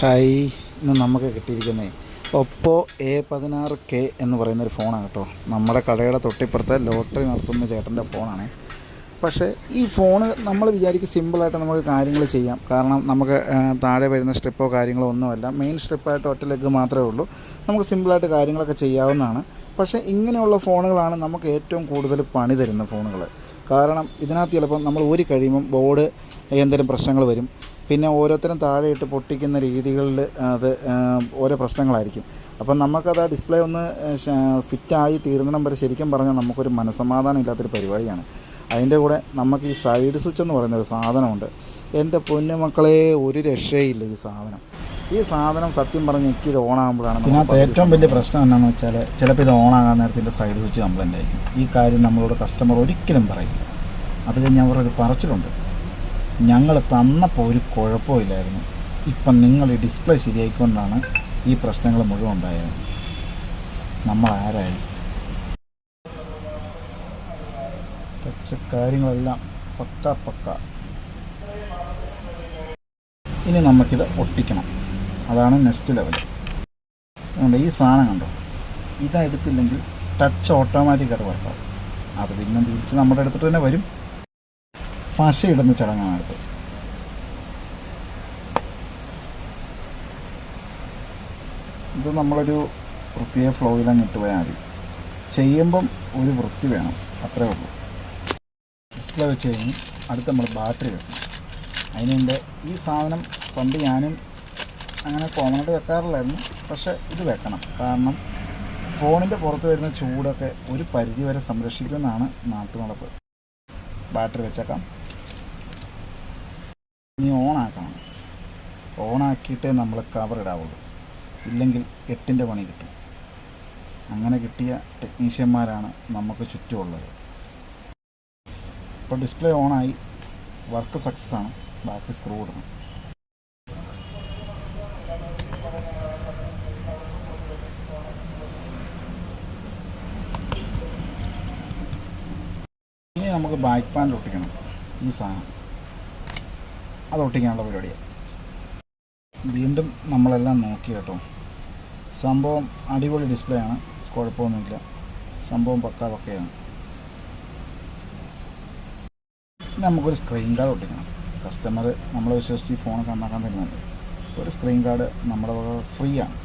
Hi, ഇന്ന് നമുക്ക് കിട്ടിയിരിക്കുന്നത് ഒപ്പോ A16K എന്ന് പറയുന്നൊരു ഫോണാണ് കേട്ടോ. നമ്മുടെ കടയുടെ തൊട്ടിപ്പുറത്തെ ലോട്ടറി നടത്തുന്ന ചേട്ടൻ്റെ ഫോണാണ്. പക്ഷേ ഈ ഫോണ് നമ്മൾ വിചാരിക്കും സിമ്പിളായിട്ട് നമുക്ക് കാര്യങ്ങൾ ചെയ്യാം. കാരണം നമുക്ക് താഴെ വരുന്ന സ്ട്രിപ്പോ കാര്യങ്ങളോ ഒന്നുമല്ല. മെയിൻ സ്ട്രിപ്പായിട്ട് ഒറ്റ ലെഗ് മാത്രമേ ഉള്ളൂ. നമുക്ക് സിമ്പിളായിട്ട് കാര്യങ്ങളൊക്കെ ചെയ്യാവുന്നതാണ്. പക്ഷേ ഇങ്ങനെയുള്ള ഫോണുകളാണ് നമുക്ക് ഏറ്റവും കൂടുതൽ പണി തരുന്ന ഫോണുകൾ. കാരണം ഇതിനകത്ത് ചിലപ്പം നമ്മൾ ഊരി കഴിയുമ്പം ബോർഡ് എന്തെങ്കിലും പ്രശ്നങ്ങൾ വരും. പിന്നെ ഓരോരുത്തരും താഴെ ഇട്ട് പൊട്ടിക്കുന്ന രീതികളിൽ അത് ഓരോ പ്രശ്നങ്ങളായിരിക്കും. അപ്പം നമുക്കത് ആ ഡിസ്പ്ലേ ഒന്ന് ഫിറ്റായി തീർന്നിടം വരെ ശരിക്കും പറഞ്ഞാൽ നമുക്കൊരു മനസ്സമാധാനം ഇല്ലാത്തൊരു പരിപാടിയാണ്. അതിൻ്റെ കൂടെ നമുക്ക് ഈ സൈഡ് സ്വിച്ച് എന്ന് പറയുന്നൊരു സാധനമുണ്ട്. എൻ്റെ പൊന്നുമക്കളെ, ഒരു രക്ഷയില്ല ഈ സാധനം സത്യം പറഞ്ഞ് എനിക്കിത് ഓണാകുമ്പോഴാണ് ഇതിനകത്ത് ഏറ്റവും വലിയ പ്രശ്നം എന്താണെന്ന് വെച്ചാൽ, ചിലപ്പോൾ ഇത് ഓണാകാൻ നേരത്തിൻ്റെ സൈഡ് സ്വിച്ച് കംപ്ലൈൻ്റ് ആയിരിക്കും. ഈ കാര്യം നമ്മളോട് കസ്റ്റമർ ഒരിക്കലും പറയില്ല. അത് കഴിഞ്ഞ് അവരൊരു പറച്ചിലുണ്ട്, ഞങ്ങൾ തന്നപ്പോൾ ഒരു കുഴപ്പമില്ലായിരുന്നു, ഇപ്പം നിങ്ങൾ ഈ ഡിസ്പ്ലേ ശരിയായിക്കൊണ്ടാണ് ഈ പ്രശ്നങ്ങൾ മുഴുവൻ ഉണ്ടായത്. നമ്മൾ ആരായി? ടച്ച് കാര്യങ്ങളെല്ലാം പക്ക. ഇനി നമുക്കിത് ഒട്ടിക്കണം. അതാണ് നെക്സ്റ്റ് ലെവൽ. അതുകൊണ്ട് ഈ സാധനം കണ്ടോ, ഇതെടുത്തില്ലെങ്കിൽ ടച്ച് ഓട്ടോമാറ്റിക്കായിട്ട് വർക്കാവും. അത് പിന്നെ തിരിച്ച് നമ്മുടെ അടുത്തിട്ട് തന്നെ വരും. പശയിടുന്ന ചടങ്ങാണ് അടുത്ത്. ഇത് നമ്മളൊരു പ്രത്യേക ഫ്ലോയിലങ്ങ് ഇട്ട് പോയാൽ മതി. ചെയ്യുമ്പം ഒരു വൃത്തി വേണം, അത്രേ ഉള്ളൂ. ഡിസ്പ്ലേ വെച്ച് കഴിഞ്ഞ് അടുത്ത് നമ്മൾ ബാറ്ററി വെക്കണം. അതിന് മുമ്പ് ഈ സാധനം പണ്ട് ഞാനും അങ്ങനെ കോമണായിട്ട് വെക്കാറില്ലായിരുന്നു. പക്ഷേ ഇത് വെക്കണം. കാരണം ഫോണിൻ്റെ പുറത്ത് വരുന്ന ചൂടൊക്കെ ഒരു പരിധി വരെ സംരക്ഷിക്കുമെന്നാണ് നാട്ടു നടപ്പ്. ബാറ്ററി വെച്ചേക്കാം. ഇനി ഓണാക്കണം. ഓണാക്കിയിട്ടേ നമ്മൾ കവർ ഇടാവുള്ളൂ, ഇല്ലെങ്കിൽ 8ൻ്റെ പണി കിട്ടും. അങ്ങനെ കിട്ടിയ ടെക്നീഷ്യന്മാരാണ് നമുക്ക് ചുറ്റുമുള്ളത്. ഇപ്പോൾ ഡിസ്പ്ലേ ഓണായി, വർക്ക് സക്സസ് ആണ്. ബാക്കി സ്ക്രൂ ഇടണം. ഇനി നമുക്ക് ബാക്ക് പാനൽ ഒട്ടിക്കണം. ഈ സാധനം അത് ഒട്ടിക്കാനുള്ള പരിപാടിയാണ്. വീണ്ടും നമ്മളെല്ലാം നോക്കി കേട്ടോ. സംഭവം അടിപൊളി ഡിസ്പ്ലേ ആണ്, കുഴപ്പമൊന്നുമില്ല. സംഭവം പക്കയാണ്. നമുക്കൊരു സ്ക്രീൻ ഗാർഡ് ഒട്ടിക്കണം. കസ്റ്റമർ നമ്മളെ വിശ്വസിച്ച് ഈ ഫോൺ നന്നാക്കാൻ തരുന്നുണ്ട്. ഒരു സ്ക്രീൻ ഗാർഡ് നമ്മുടെ ഫ്രീ ആണ്.